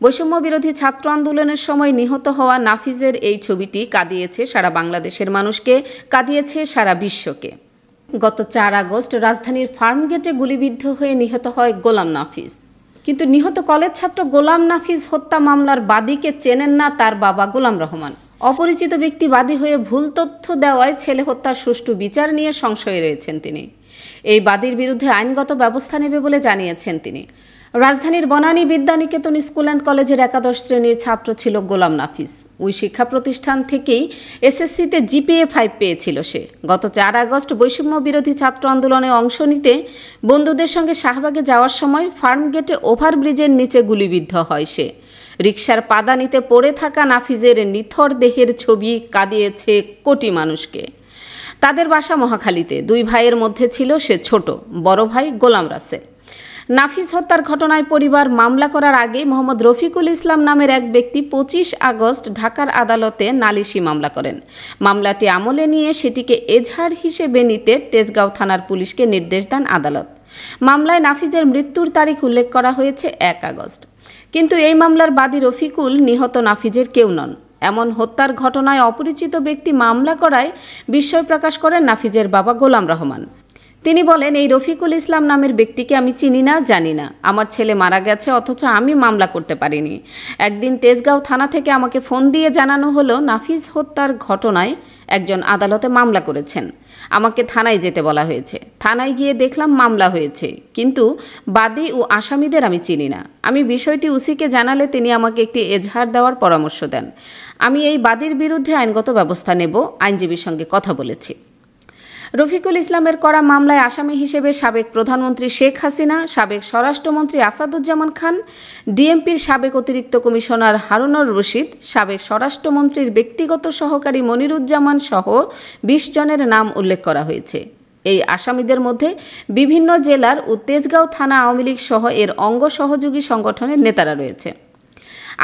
বৈষম্য বিরোধী ছাত্র আন্দোলনের সময় নিহত হওয়া নাফিজের এই ছবিটি কাঁদিয়েছে সারা বাংলাদেশের মানুষকে, কাঁদিয়েছে সারা বিশ্বকে। গত 4 আগস্ট রাজধানীর ফার্মগেটে গুলিবিদ্ধ হয়ে নিহত হয় গোলাম নাফিজ। কিন্তু নিহত কলেজ ছাত্র গোলাম নাফিজ হত্যা মামলার বাদীকে চেনেন না তার বাবা গোলাম রহমান। অপরিচিত ব্যক্তি বাদী হয়ে ভুল তথ্য দেওয়ায় ছেলে হত্যার সুষ্ঠু বিচার নিয়ে সংশয়ে রয়েছেন তিনি। এই বাদীর বিরুদ্ধে আইনগত ব্যবস্থা নেবে বলে জানিয়েছেন তিনি। রাজধানীর বনানী বিদ্যানিকেতন স্কুল অ্যান্ড কলেজের একাদশ শ্রেণীর ছাত্র ছিল গোলাম নাফিজ। ওই শিক্ষা প্রতিষ্ঠান থেকেই এসএসসিতে জিপিএ 5 পেয়েছিল সে। গত 4 আগস্ট বৈষম্য বিরোধী ছাত্র আন্দোলনে অংশ নিতে বন্ধুদের সঙ্গে শাহবাগে যাওয়ার সময় ফার্মগেটে ওভারব্রিজের নিচে গুলিবিদ্ধ হয় সে। রিকশার পাদানিতে পড়ে থাকা নাফিজের নিথর দেহের ছবি কাঁদিয়েছে কোটি মানুষকে। তাদের বাসা মহাখালীতে। 2 ভাইয়ের মধ্যে ছিল সে ছোট, বড় ভাই গোলাম রাসেল। নাফিজ হত্যার ঘটনায় পরিবার মামলা করার আগে মোহাম্মদ রফিকুল ইসলাম নামের এক ব্যক্তি 25 আগস্ট ঢাকার আদালতে নালিশি মামলা করেন। মামলাটি আমলে নিয়ে সেটিকে এজাহার হিসেবে নিতে তেজগাঁও থানার পুলিশকে নির্দেশ দেন আদালত। মামলায় নাফিজের মৃত্যুর তারিখ উল্লেখ করা হয়েছে 1 আগস্ট। কিন্তু এই মামলার বাদী রফিকুল নিহত নাফিজের কেউ নন। এমন হত্যার ঘটনায় অপরিচিত ব্যক্তি মামলা করায় বিস্ময় প্রকাশ করেন নাফিজের বাবা গোলাম রহমান। তিনি বলেন, এই রফিকুল ইসলাম নামের ব্যক্তিকে আমি চিনি না, জানি না। আমার ছেলে মারা গেছে, অথচ আমি মামলা করতে পারিনি। একদিন তেজগাঁও থানা থেকে আমাকে ফোন দিয়ে জানানো হলো নাফিজ হত্যার ঘটনায় একজন আদালতে মামলা করেছেন। আমাকে থানায় যেতে বলা হয়েছে। থানায় গিয়ে দেখলাম মামলা হয়েছে, কিন্তু বাদী ও আসামিদের আমি চিনি না। আমি বিষয়টি ওসিকে জানালে তিনি আমাকে একটি এজাহার দেওয়ার পরামর্শ দেন। আমি এই বাদীর বিরুদ্ধে আইনগত ব্যবস্থা নেব, আইনজীবীর সঙ্গে কথা বলেছি। রফিকুল ইসলামের করা মামলায় আসামি হিসেবে সাবেক প্রধানমন্ত্রী শেখ হাসিনা, সাবেক স্বরাষ্ট্রমন্ত্রী আসাদুজ্জামান খান, ডিএমপির সাবেক অতিরিক্ত কমিশনার হারুনুর রশিদ, সাবেক স্বরাষ্ট্রমন্ত্রীর ব্যক্তিগত সহকারী মনিরুজ্জামান সহ 20 জনের নাম উল্লেখ করা হয়েছে। এই আসামিদের মধ্যে বিভিন্ন জেলার ও তেজগাঁও থানা আওয়ামী লীগ সহ এর অঙ্গ সহযোগী সংগঠনের নেতারা রয়েছে।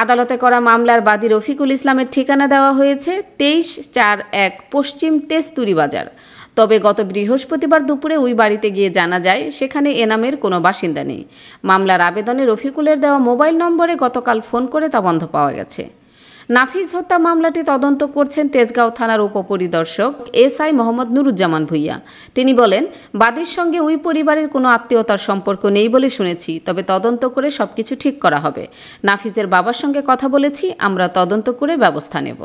আদালতে করা মামলার বাদী রফিকুল ইসলামের ঠিকানা দেওয়া হয়েছে 2341 পশ্চিম তেজতুরি বাজার। তবে গত বৃহস্পতিবার দুপুরে ওই বাড়িতে গিয়ে জানা যায় সেখানে এনামের কোনো বাসিন্দা নেই। মামলার আবেদনে রফিকুলের দেওয়া মোবাইল নম্বরে গতকাল ফোন করে তা বন্ধ পাওয়া গেছে। নাফিজ হত্যা মামলাটি তদন্ত করছেন তেজগাঁও থানার উপপরিদর্শক এসআই মোহাম্মদ নুরুজ্জামান ভূঁইয়া। তিনি বলেন, বাদীর সঙ্গে ওই পরিবারের কোনো আত্মীয়তার সম্পর্ক নেই বলে শুনেছি, তবে তদন্ত করে সবকিছু ঠিক করা হবে। নাফিজের বাবার সঙ্গে কথা বলেছি, আমরা তদন্ত করে ব্যবস্থা নেব।